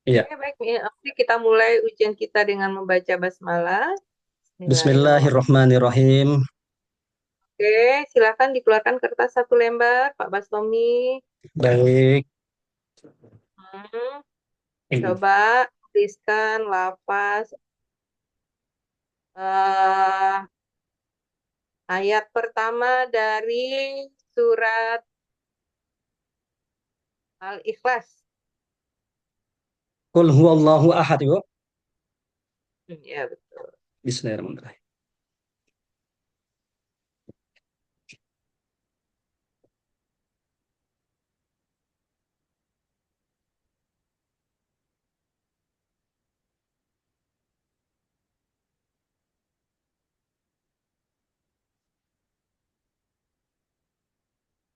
Iya. Oke, baik. Oke, kita mulai ujian kita dengan membaca basmalah. Bismillahirrahmanirrahim. Bismillahirrahmanirrahim. Oke, silakan dikeluarkan kertas satu lembar, Pak Bastomi. Baik. Hmm, coba tuliskan lafaz eh, ayat pertama dari surat Al-Ikhlas. Qul huwallahu ahad, Ibu. Ya, betul. Bismillahirrahmanirrahim.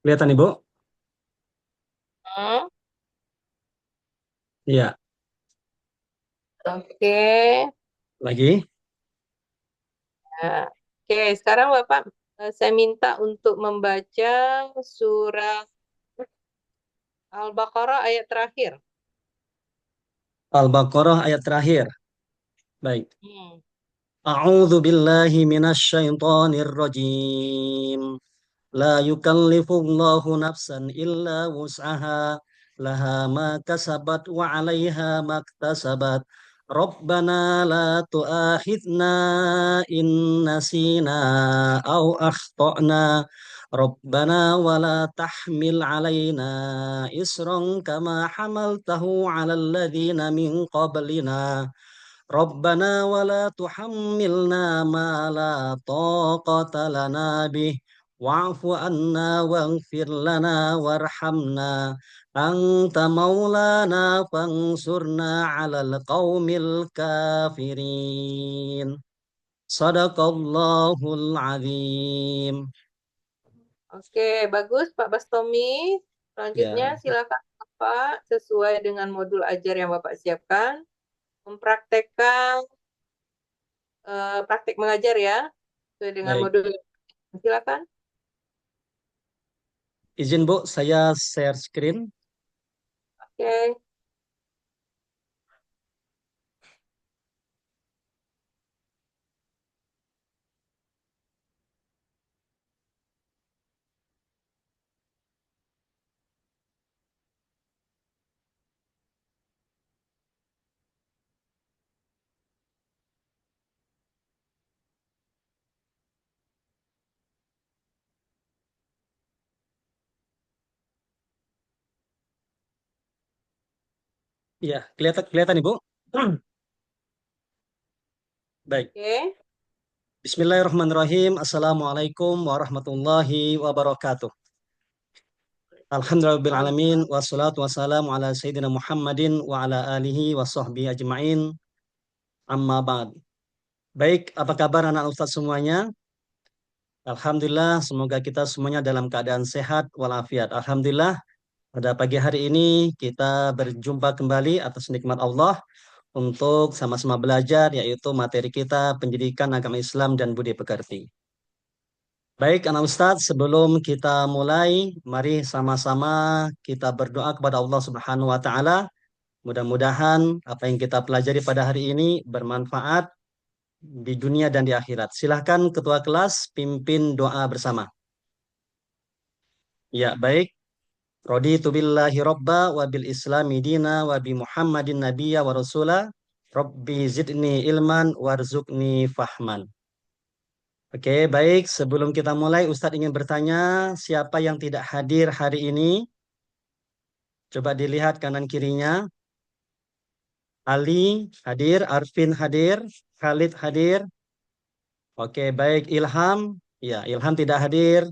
Kelihatan, Ibu? Hmm, Iya. oke. Lagi. Nah, oke, sekarang Bapak, saya minta untuk membaca surat Al-Baqarah ayat terakhir. Al-Baqarah ayat terakhir. Baik. Hmm. A'udzu billahi minasyaitonir rajim. La yukallifullahu nafsan illa wus'aha laha ma kasabat wa 'alaiha maktasabat. Rabbana la tu'akhidna in nasina aw akhtana. Rabbana wa la tahmil 'alaina isran kama hamaltahu 'alal ladzina min qablina. Rabbana wa la tuhammilna ma la taqata lana bih. Wa'fu anna waghfir lana warhamna anta maulana fansurna 'alal qaumil kafirin. Sadaqallahul azim. Oke, bagus Pak Bastomi. Selanjutnya Ya, silakan Bapak sesuai dengan modul ajar yang Bapak siapkan mempraktekkan praktik mengajar ya sesuai dengan baik. modul. Silakan. Izin Bu, saya share screen. Oke. Iya, kelihatan kelihatan Ibu. Baik. Oke. Bismillahirrahmanirrahim. Assalamualaikum warahmatullahi wabarakatuh. Alhamdulillahirrahmanirrahim. Wassalatu wassalamu ala Sayyidina Muhammadin wa ala alihi wa sahbihi ajma'in. Amma ba'd. Baik, apa kabar anak Ustadz semuanya? Alhamdulillah, semoga kita semuanya dalam keadaan sehat walafiat. Alhamdulillah, pada pagi hari ini kita berjumpa kembali atas nikmat Allah untuk sama-sama belajar, yaitu materi kita pendidikan agama Islam dan budi pekerti. Baik, anak Ustadz, sebelum kita mulai, mari sama-sama kita berdoa kepada Allah Subhanahu wa Ta'ala. Mudah-mudahan apa yang kita pelajari pada hari ini bermanfaat di dunia dan di akhirat. Silahkan Ketua Kelas pimpin doa bersama. Ya, baik. Raditu billahi robba wa bil islami dina wa bi Muhammadin nabiyya wa rasula. Rabbi zidni ilman warzuqni fahman. Oke, baik. Sebelum kita mulai, Ustadz ingin bertanya, siapa yang tidak hadir hari ini? Coba dilihat kanan kirinya. Ali hadir, Arvin hadir, Khalid hadir. Oke, baik. Ilham, ya, Ilham tidak hadir.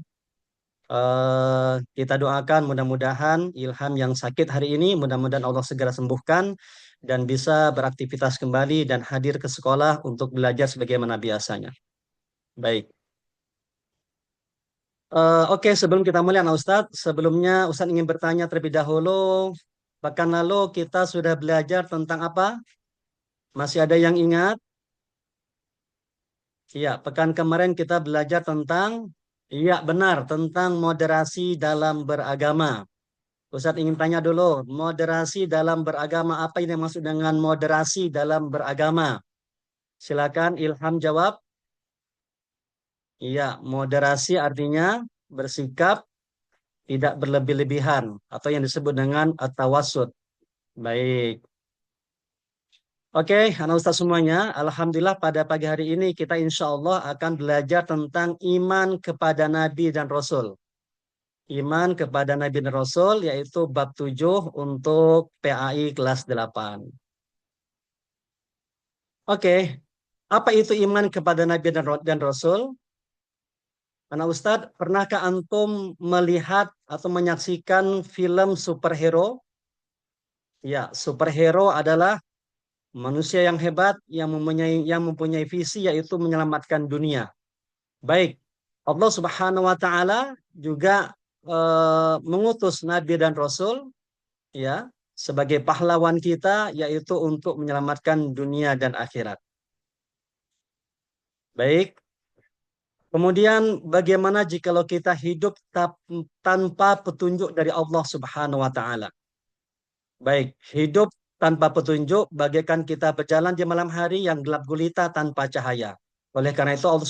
Kita doakan mudah-mudahan Ilham yang sakit hari ini, mudah-mudahan Allah segera sembuhkan dan bisa beraktivitas kembali dan hadir ke sekolah untuk belajar sebagaimana biasanya. Baik. Oke, sebelum kita mulai, Anak Ustadz, sebelumnya Ustadz ingin bertanya terlebih dahulu, pekan lalu kita sudah belajar tentang apa? Masih ada yang ingat? Iya, pekan kemarin kita belajar tentang, iya benar, tentang moderasi dalam beragama. Ustadz ingin tanya dulu, moderasi dalam beragama, apa yang dimaksud dengan moderasi dalam beragama? Silakan Ilham jawab. Iya, moderasi artinya bersikap tidak berlebih-lebihan atau yang disebut dengan at-tawassut. Baik. Oke, anak ustaz semuanya, alhamdulillah pada pagi hari ini kita insya Allah akan belajar tentang iman kepada Nabi dan Rasul. Iman kepada Nabi dan Rasul yaitu bab 7 untuk PAI kelas 8. Oke, apa itu iman kepada Nabi dan Rasul? Anak Ustadz, pernahkah antum melihat atau menyaksikan film superhero? Ya, superhero adalah manusia yang hebat yang mempunyai visi yaitu menyelamatkan dunia. Baik, Allah Subhanahu wa taala juga mengutus nabi dan rasul ya sebagai pahlawan kita yaitu untuk menyelamatkan dunia dan akhirat. Baik, kemudian bagaimana jikalau kita hidup tanpa petunjuk dari Allah Subhanahu wa taala? Baik, hidup tanpa petunjuk bagaikan kita berjalan di malam hari yang gelap gulita tanpa cahaya. Oleh karena itu Allah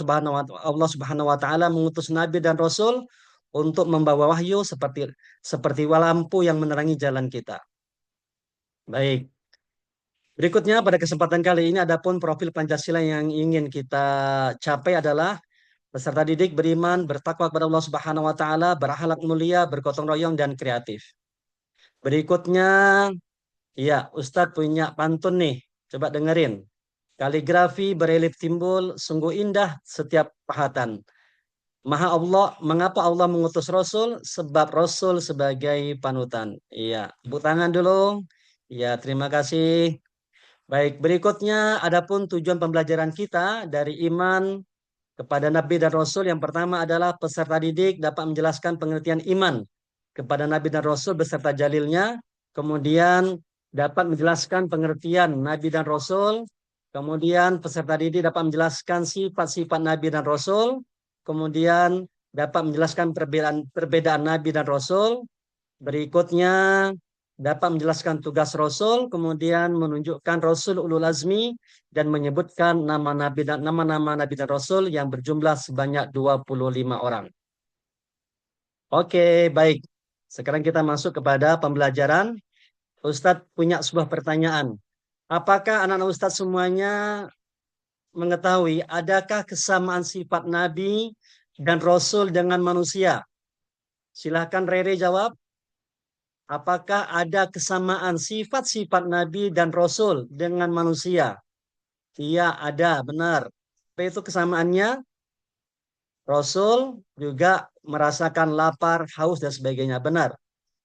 Subhanahu wa taala mengutus nabi dan rasul untuk membawa wahyu seperti lampu yang menerangi jalan kita. Baik. Berikutnya pada kesempatan kali ini adapun profil Pancasila yang ingin kita capai adalah peserta didik beriman, bertakwa kepada Allah Subhanahu wa taala, berakhlak mulia, bergotong royong dan kreatif. Berikutnya, iya, Ustadz punya pantun nih. Coba dengerin. Kaligrafi berelief timbul, sungguh indah setiap pahatan. Mengapa Allah mengutus Rasul? Sebab Rasul sebagai panutan. Iya, tepuk tangan dulu. Iya, terima kasih. Baik, berikutnya adapun tujuan pembelajaran kita dari iman kepada Nabi dan Rasul. Yang pertama adalah peserta didik dapat menjelaskan pengertian iman kepada Nabi dan Rasul beserta dalilnya. Kemudian dapat menjelaskan pengertian Nabi dan Rasul. Kemudian peserta didik dapat menjelaskan sifat-sifat Nabi dan Rasul. Kemudian dapat menjelaskan perbedaan Nabi dan Rasul. Berikutnya dapat menjelaskan tugas Rasul, kemudian menunjukkan Rasul Ulul Azmi dan menyebutkan nama-nama Nabi dan Rasul yang berjumlah sebanyak 25 orang. Oke, baik. Sekarang kita masuk kepada pembelajaran. Ustadz punya sebuah pertanyaan. Apakah anak-anak Ustadz semuanya mengetahui adakah kesamaan sifat Nabi dan Rasul dengan manusia? Silahkan Rere jawab. Apakah ada kesamaan sifat-sifat Nabi dan Rasul dengan manusia? Iya, ada, benar. Apa itu kesamaannya? Rasul juga merasakan lapar, haus, dan sebagainya. Benar.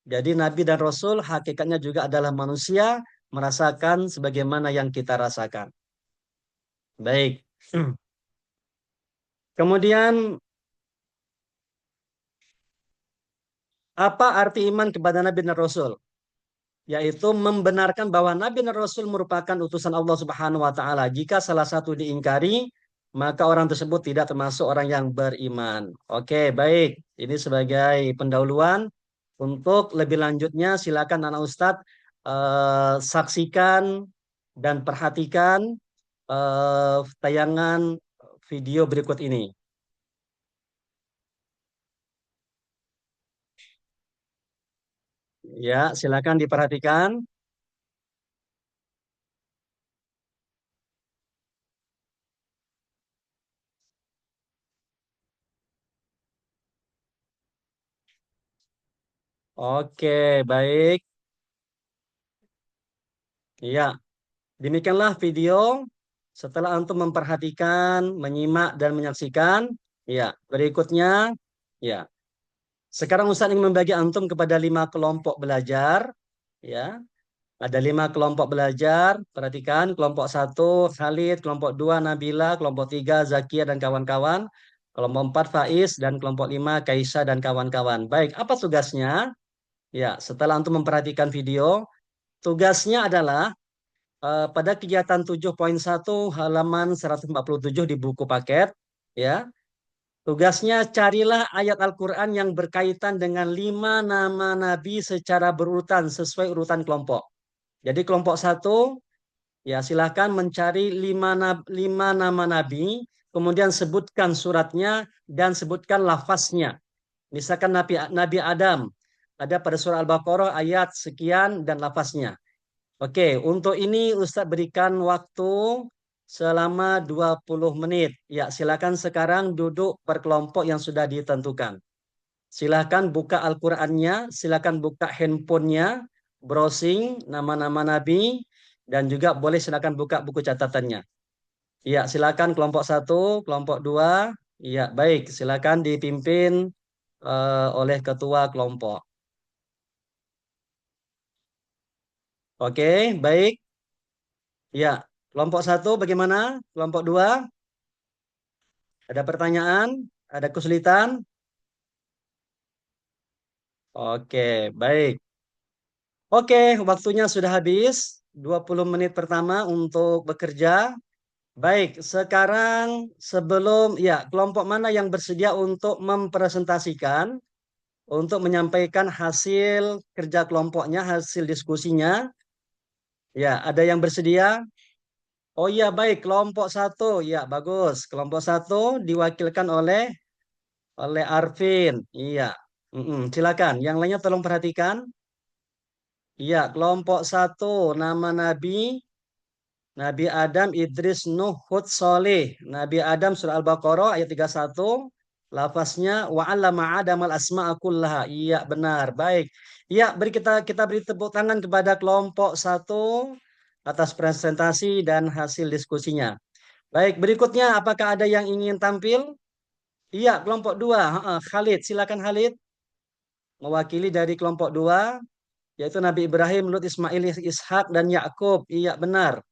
Jadi Nabi dan Rasul hakikatnya juga adalah manusia, merasakan sebagaimana yang kita rasakan. Baik. Kemudian, apa arti iman kepada Nabi dan Rasul? Yaitu membenarkan bahwa Nabi dan Rasul merupakan utusan Allah Subhanahu wa taala. Jika salah satu diingkari, maka orang tersebut tidak termasuk orang yang beriman. Oke, baik. Ini sebagai pendahuluan. Untuk lebih lanjutnya silakan anak Ustadz saksikan dan perhatikan tayangan video berikut ini. Ya, silakan diperhatikan. Oke, baik. Ya, demikianlah video. Setelah antum memperhatikan, menyimak dan menyaksikan, ya, berikutnya, ya. Sekarang Ustaz ingin membagi antum kepada 5 kelompok belajar, ya. Ada 5 kelompok belajar. Perhatikan, kelompok 1 Khalid, kelompok 2 Nabila, kelompok 3 Zakia dan kawan-kawan, kelompok 4 Faiz, dan kelompok 5 Kaisa dan kawan-kawan. Baik, apa tugasnya? Ya, setelah antum memperhatikan video, tugasnya adalah pada kegiatan 7.1 halaman 147 di buku paket, ya, Tugasnya carilah ayat Al-Quran yang berkaitan dengan 5 nama Nabi secara berurutan sesuai urutan kelompok. Jadi kelompok 1, ya silahkan mencari 5 nama Nabi, kemudian sebutkan suratnya dan sebutkan lafaznya. Misalkan Nabi Adam, ada pada surah Al-Baqarah ayat sekian dan lafaznya. Oke, untuk ini Ustadz berikan waktu selama 20 menit. Ya, silakan sekarang duduk per kelompok yang sudah ditentukan. Silakan buka Al-Qur'annya, silakan buka handphonenya, browsing nama-nama Nabi, dan juga boleh silakan buka buku catatannya. Ya, silakan kelompok 1, kelompok 2. Ya, baik, silakan dipimpin oleh ketua kelompok. Oke, baik. Ya, kelompok 1 bagaimana? Kelompok 2? Ada pertanyaan? Ada kesulitan? Oke, baik. Oke, waktunya sudah habis. 20 menit pertama untuk bekerja. Baik, sekarang sebelum ya, kelompok mana yang bersedia untuk mempresentasikan, untuk menyampaikan hasil kerja kelompoknya, hasil diskusinya? Ya, ada yang bersedia? Oh iya, baik, kelompok 1. Ya, bagus. Kelompok 1 diwakilkan oleh Arvin. Iya. Silakan. Yang lainnya tolong perhatikan. Iya, kelompok 1 nama Nabi Nabi Adam, Idris, Nuh, Hud, Soleh. Nabi Adam surah Al-Baqarah ayat 31. Lafaznya wa 'allama Adam al-asma'a kullaha. Iya, benar. Baik. Iya, kita beri tepuk tangan kepada kelompok 1 atas presentasi dan hasil diskusinya. Baik, berikutnya apakah ada yang ingin tampil? Iya, kelompok 2. Khalid, silakan Khalid. Mewakili dari kelompok 2, yaitu Nabi Ibrahim, Lut, Ismail, Ishak, dan Yakub. Iya, benar.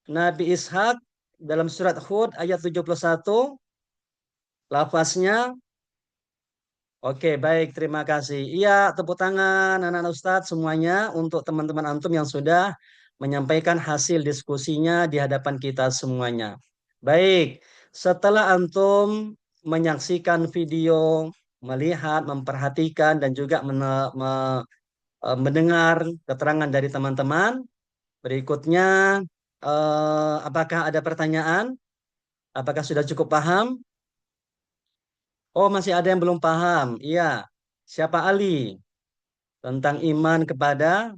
Nabi Ishak dalam surat Hud ayat 71, lafaznya. Oke, baik, terima kasih. Iya, tepuk tangan anak-anak Ustadz semuanya untuk teman-teman antum yang sudah menyampaikan hasil diskusinya di hadapan kita semuanya. Baik, setelah antum menyaksikan video, melihat, memperhatikan, dan juga mendengar keterangan dari teman-teman, berikutnya apakah ada pertanyaan? Apakah sudah cukup paham? Oh, masih ada yang belum paham. Iya. Siapa Ali? Tentang iman kepada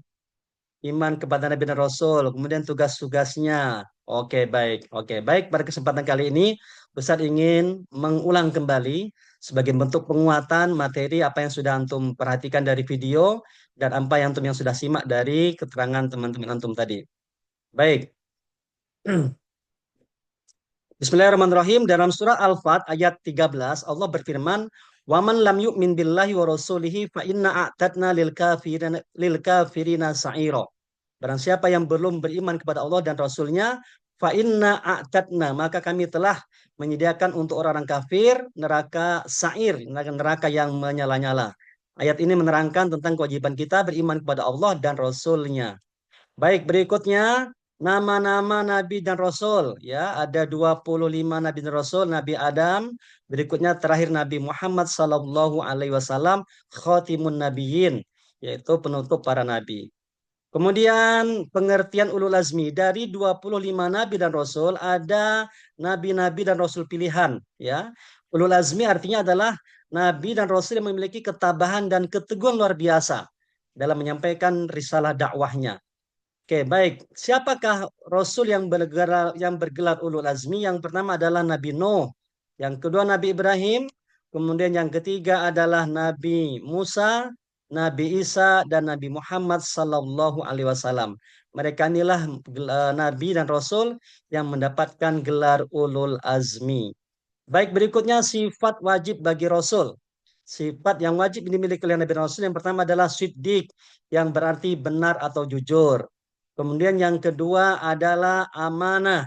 Nabi dan Rasul, kemudian tugas-tugasnya. Oke, baik. Oke, baik. Pada kesempatan kali ini, Ustaz ingin mengulang kembali sebagai bentuk penguatan materi apa yang sudah antum perhatikan dari video dan apa yang antum yang sudah simak dari keterangan teman-teman antum tadi. Baik. Bismillahirrahmanirrahim. Dalam surah Al-Fat ayat 13 Allah berfirman, "Waman lam yu'min billahi wa rasulihi fa inna a'tadna lil kafirina sa'ira." Barang siapa yang belum beriman kepada Allah dan Rasulnya, fa inna a'tadna, maka kami telah menyediakan untuk orang-orang kafir neraka sa'ir, neraka yang menyala-nyala. Ayat ini menerangkan tentang kewajiban kita beriman kepada Allah dan Rasulnya. Baik, berikutnya nama-nama Nabi dan Rasul. Ya, ada 25 Nabi dan Rasul. Nabi Adam, berikutnya terakhir Nabi Muhammad Sallallahu Alaihi Wasallam, Khatimun Nabiyyin, yaitu penutup para Nabi. Kemudian pengertian ulul azmi dari 25 Nabi dan Rasul ada Nabi-Nabi dan Rasul pilihan. Ya, ulul azmi artinya adalah Nabi dan Rasul yang memiliki ketabahan dan keteguhan luar biasa dalam menyampaikan risalah dakwahnya. Oke, baik. Siapakah Rasul yang bergelar ulul azmi? Yang pertama adalah Nabi Nuh, yang kedua Nabi Ibrahim, kemudian yang ketiga adalah Nabi Musa, Nabi Isa, dan Nabi Muhammad Sallallahu Alaihi Wasallam. Mereka inilah Nabi dan Rasul yang mendapatkan gelar ulul azmi. Baik, berikutnya sifat wajib bagi Rasul. Sifat yang wajib dimiliki oleh Nabi dan Rasul yang pertama adalah siddiq, yang berarti benar atau jujur. Kemudian yang kedua adalah amanah,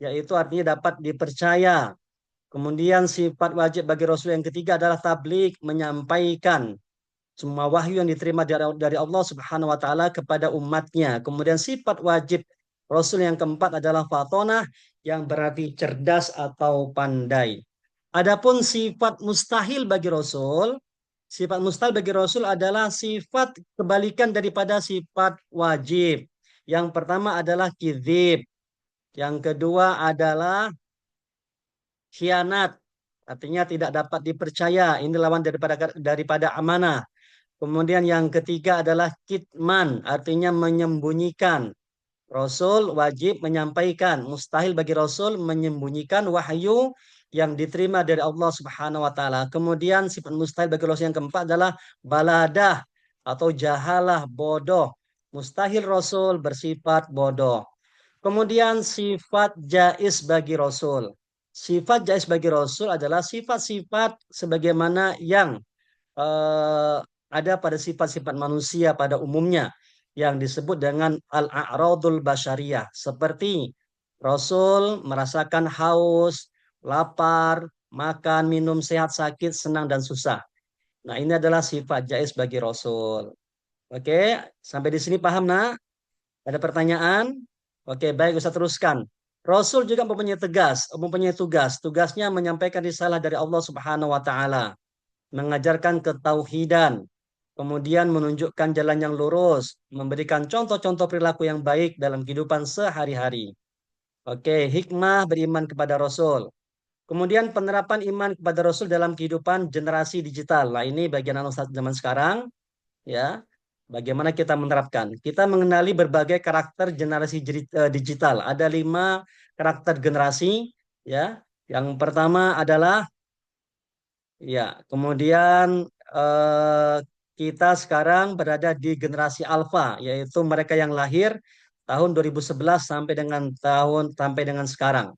yaitu artinya dapat dipercaya. Kemudian sifat wajib bagi Rasul yang ketiga adalah tabligh, menyampaikan semua wahyu yang diterima dari Allah Subhanahu wa taala kepada umatnya. Kemudian sifat wajib Rasul yang keempat adalah fatonah, yang berarti cerdas atau pandai. Adapun sifat mustahil bagi Rasul, sifat mustahil bagi Rasul adalah sifat kebalikan daripada sifat wajib. Yang pertama adalah kizib. Yang kedua adalah khianat. Artinya tidak dapat dipercaya. Ini lawan daripada amanah. Kemudian yang ketiga adalah kitman, artinya menyembunyikan. Rasul wajib menyampaikan. Mustahil bagi Rasul menyembunyikan wahyu yang diterima dari Allah Subhanahu wa taala. Kemudian sifat mustahil bagi Rasul yang keempat adalah baladah atau jahalah, bodoh. Mustahil Rasul bersifat bodoh. Kemudian sifat jais bagi Rasul. Sifat jais bagi Rasul adalah sifat-sifat sebagaimana yang eh, ada pada sifat-sifat manusia pada umumnya yang disebut dengan al-a'radul basyariyah. Seperti Rasul merasakan haus, lapar, makan, minum, sehat, sakit, senang, dan susah. Nah, ini adalah sifat jais bagi Rasul. Oke, sampai di sini paham, nak? Ada pertanyaan? Oke, baik, Ustaz teruskan. Rasul juga mempunyai tugas. Tugasnya menyampaikan risalah dari Allah Subhanahu wa taala, mengajarkan ketauhidan, kemudian menunjukkan jalan yang lurus, memberikan contoh-contoh perilaku yang baik dalam kehidupan sehari-hari. Oke, hikmah beriman kepada Rasul. Kemudian penerapan iman kepada Rasul dalam kehidupan generasi digital. Nah, ini bagian anak Ustaz zaman sekarang, ya. Bagaimana kita menerapkan? Kita mengenali berbagai karakter generasi digital. Ada 5 karakter generasi, ya. Yang pertama adalah, ya, kemudian eh, kita sekarang berada di generasi alfa, yaitu mereka yang lahir tahun 2011 sampai dengan sekarang.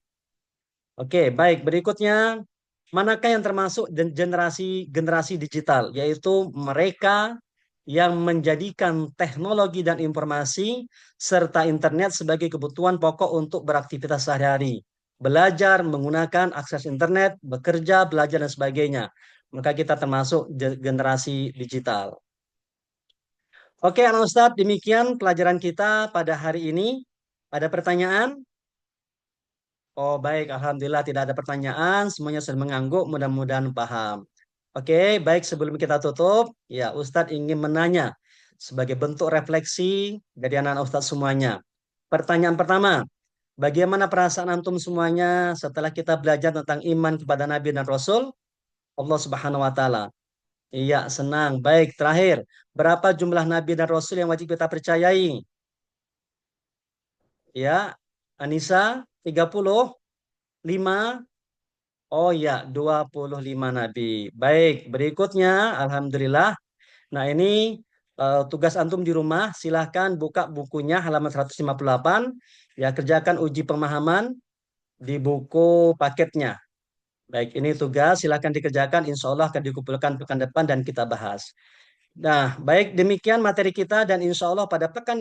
Oke, baik. Berikutnya, manakah yang termasuk generasi generasi digital, yaitu mereka yang menjadikan teknologi dan informasi serta internet sebagai kebutuhan pokok untuk beraktivitas sehari-hari. Belajar menggunakan akses internet, bekerja, belajar, dan sebagainya. Maka kita termasuk generasi digital. Oke, anak Ustadz, demikian pelajaran kita pada hari ini. Ada pertanyaan? Oh, baik. Alhamdulillah tidak ada pertanyaan. Semuanya sudah mengangguk. Mudah-mudahan paham. Oke, baik. Sebelum kita tutup, ya Ustadz ingin menanya sebagai bentuk refleksi dari anak-anak Ustadz semuanya. Pertanyaan pertama, bagaimana perasaan antum semuanya setelah kita belajar tentang iman kepada Nabi dan Rasul Allah Subhanahu wa taala? Iya, senang. Baik, terakhir, berapa jumlah Nabi dan Rasul yang wajib kita percayai? Ya, Anissa, 35. Oh ya, 25 nabi. Baik, berikutnya Alhamdulillah. Nah ini tugas antum di rumah. Silahkan buka bukunya halaman 158. Ya, kerjakan uji pemahaman di buku paketnya. Baik, ini tugas. Silahkan dikerjakan. Insya Allah akan dikumpulkan pekan depan dan kita bahas. Nah, baik demikian materi kita dan insya Allah pada pekan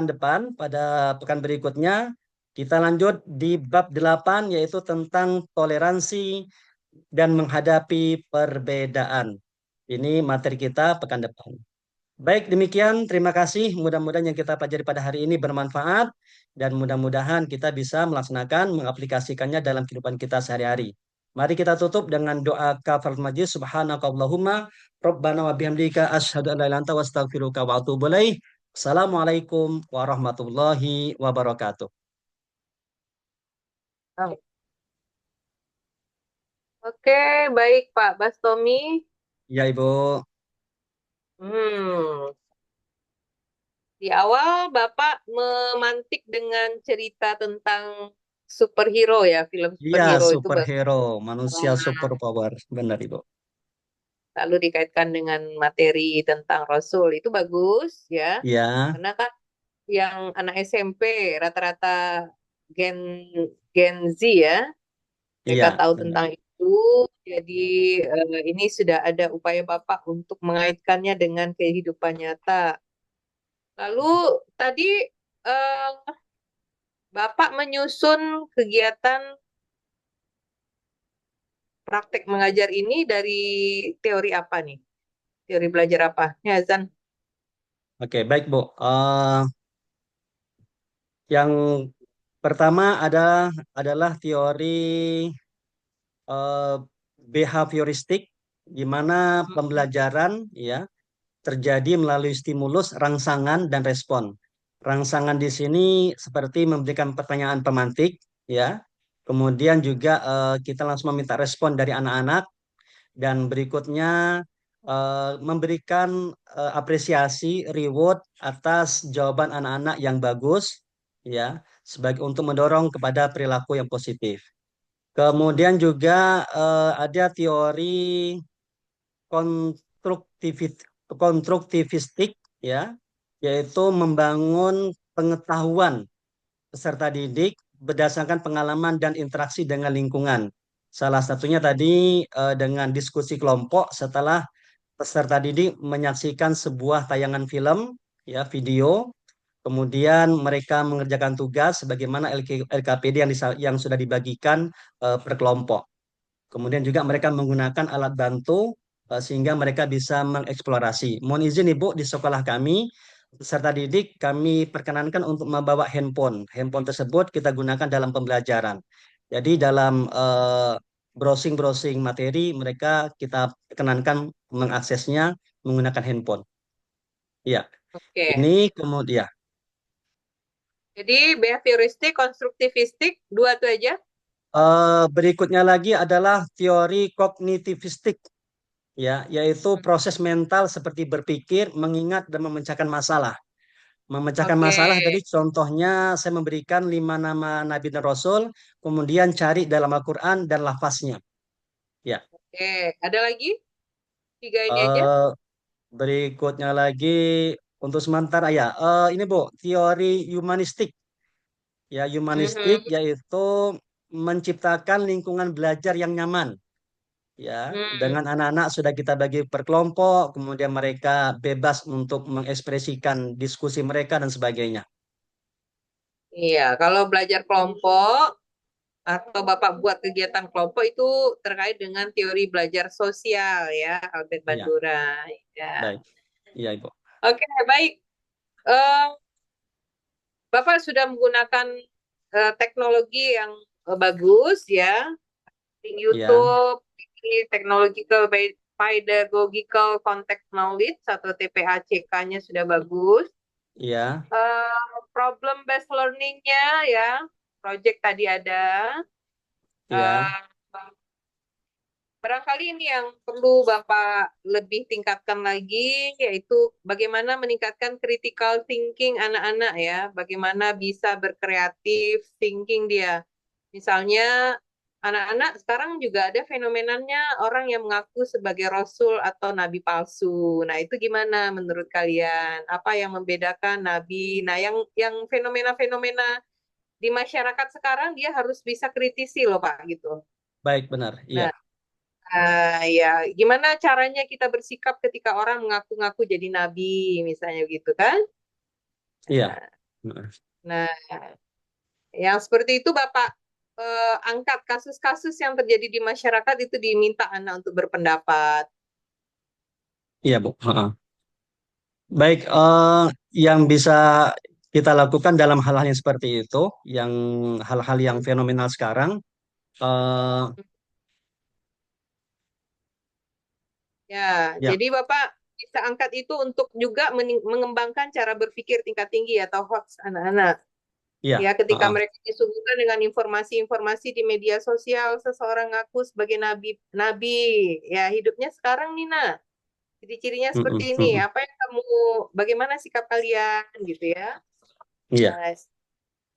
depan, pada pekan berikutnya, kita lanjut di bab 8 yaitu tentang toleransi dan menghadapi perbedaan. Ini materi kita pekan depan. Baik, demikian. Terima kasih. Mudah-mudahan yang kita pelajari pada hari ini bermanfaat dan mudah-mudahan kita bisa melaksanakan, mengaplikasikannya dalam kehidupan kita sehari-hari. Mari kita tutup dengan doa kafaratul majlis. Subhanakallahumma Rabbana wa bihamdika asyhadu an la ilaha illa anta wa astaghfiruka wa atubu ilaik. Assalamualaikum warahmatullahi wabarakatuh. Oke, baik Pak Bastomi. Ya, Ibu. Hmm, di awal Bapak memantik dengan cerita tentang superhero ya, film Iya, superhero itu superhero, manusia bagus. superpower. Benar, Ibu. Lalu dikaitkan dengan materi tentang Rasul itu bagus ya. Ya, Karena kan yang anak SMP rata-rata Gen Gen Z ya, mereka iya, tahu benar. tentang itu. Jadi ini sudah ada upaya Bapak untuk mengaitkannya dengan kehidupan nyata. Lalu tadi eh, Bapak menyusun kegiatan praktek mengajar ini dari teori apa nih? Teori belajar apa? Ya, Zan. Oke, baik, Bu. Yang pertama adalah teori eh, behavioristik, di mana pembelajaran ya terjadi melalui stimulus, rangsangan, dan respon. Rangsangan di sini seperti memberikan pertanyaan pemantik, ya. Kemudian juga kita langsung meminta respon dari anak-anak, dan berikutnya memberikan apresiasi, reward atas jawaban anak-anak yang bagus, ya, sebagai untuk mendorong kepada perilaku yang positif. Kemudian juga ada teori konstruktivis konstruktivistik, ya, yaitu membangun pengetahuan peserta didik berdasarkan pengalaman dan interaksi dengan lingkungan. Salah satunya tadi dengan diskusi kelompok setelah peserta didik menyaksikan sebuah tayangan film, ya, video, kemudian mereka mengerjakan tugas sebagaimana LKPD yang sudah dibagikan per kelompok. Kemudian juga mereka menggunakan alat bantu sehingga mereka bisa mengeksplorasi. Mohon izin Ibu, di sekolah kami, peserta didik kami perkenankan untuk membawa handphone. Handphone tersebut kita gunakan dalam pembelajaran. Jadi dalam browsing-browsing materi, mereka kita perkenankan mengaksesnya menggunakan handphone. Ya, Oke. ini kemudian Jadi behavioristik, konstruktivistik, dua itu aja. berikutnya lagi adalah teori kognitivistik, ya, yaitu proses mental seperti berpikir, mengingat, dan memecahkan masalah. Memecahkan Oke. masalah tadi contohnya saya memberikan 5 nama Nabi dan Rasul, kemudian cari dalam Al-Quran dan lafaznya. Ya, Oke. Ada lagi? Tiga ini aja. eh, berikutnya lagi untuk sementara ya, ini Bu, teori humanistik. Ya, humanistik Mhm. yaitu menciptakan lingkungan belajar yang nyaman. Ya, Hmm. dengan anak-anak sudah kita bagi per kelompok, kemudian mereka bebas untuk mengekspresikan diskusi mereka dan sebagainya. Iya, kalau belajar kelompok atau Bapak buat kegiatan kelompok itu terkait dengan teori belajar sosial ya, Albert Iya, Bandura. Ya. baik. Iya, Ibu. Oke, baik. Eh, Bapak sudah menggunakan teknologi yang bagus ya, di Iya, YouTube, di Technological Pedagogical Context Knowledge atau TPACK-nya sudah bagus. iya, Problem based learning-nya ya, project tadi ada. iya, Eh, Barangkali ini yang perlu Bapak lebih tingkatkan lagi, yaitu bagaimana meningkatkan critical thinking anak-anak ya, bagaimana bisa berkreatif thinking dia. Misalnya, anak-anak sekarang juga ada fenomenanya orang yang mengaku sebagai rasul atau nabi palsu. Nah, itu gimana menurut kalian? Apa yang membedakan nabi? Nah, yang fenomena-fenomena di masyarakat sekarang dia harus bisa kritisi loh, Pak, gitu. baik, benar. Iya, Nah, ya, gimana caranya kita bersikap ketika orang mengaku-ngaku jadi nabi, misalnya gitu kan? iya. Benar. Nah, yang seperti itu Bapak angkat kasus-kasus yang terjadi di masyarakat itu diminta anak untuk berpendapat. Iya, Bu. Heeh. Baik, yang bisa kita lakukan dalam hal-hal yang seperti itu, yang hal-hal yang fenomenal sekarang, eh, Ya, ya, jadi Bapak bisa angkat itu untuk juga mengembangkan cara berpikir tingkat tinggi atau HOTS anak-anak. iya, Ya, ketika heeh, mereka disuguhkan dengan informasi-informasi di media sosial, seseorang ngaku sebagai nabi, nabi, ya hidupnya sekarang nih, nah, ciri-cirinya mm-mm, seperti ini. mm-mm. Apa yang kamu, bagaimana sikap kalian, gitu ya? Iya, Nah,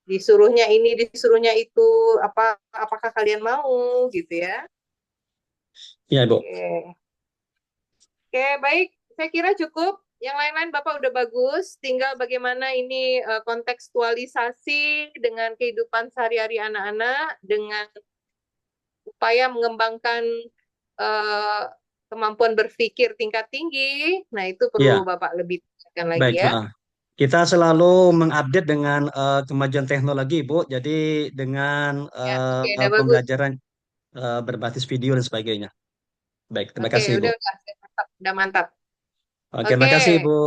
disuruhnya ini, disuruhnya itu, apakah kalian mau, gitu ya? iya, Bu. Oke, oke, baik. Saya kira cukup. Yang lain-lain Bapak udah bagus. Tinggal bagaimana ini kontekstualisasi dengan kehidupan sehari-hari anak-anak, dengan upaya mengembangkan eh, kemampuan berpikir tingkat tinggi. Nah, itu perlu Iya, Bapak lebih tekankan lagi baik. ya. Heeh. Kita selalu mengupdate dengan kemajuan teknologi, Bu. Jadi dengan Ya, oke, udah bagus. pembelajaran berbasis video dan sebagainya. Baik, terima Oke, kasih, Ibu. udah, mantap, udah mantap. Oke, Oke, makasih, Ibu.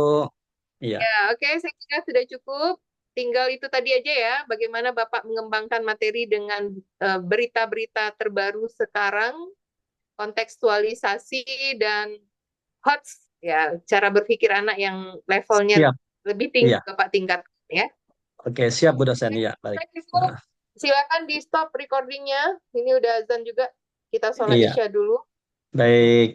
Iya, ya, oke, saya kira sudah cukup. tinggal itu tadi aja ya, bagaimana Bapak mengembangkan materi dengan berita-berita terbaru sekarang, kontekstualisasi dan HOTS ya, cara berpikir anak yang levelnya Siap. lebih tinggi Iya. Bapak tingkatkan ya. Oke, siap Bu dosen. Iya, baik. Nah, Silakan di stop recordingnya. Ini udah azan juga. Kita sholat iya, Isya dulu. baik.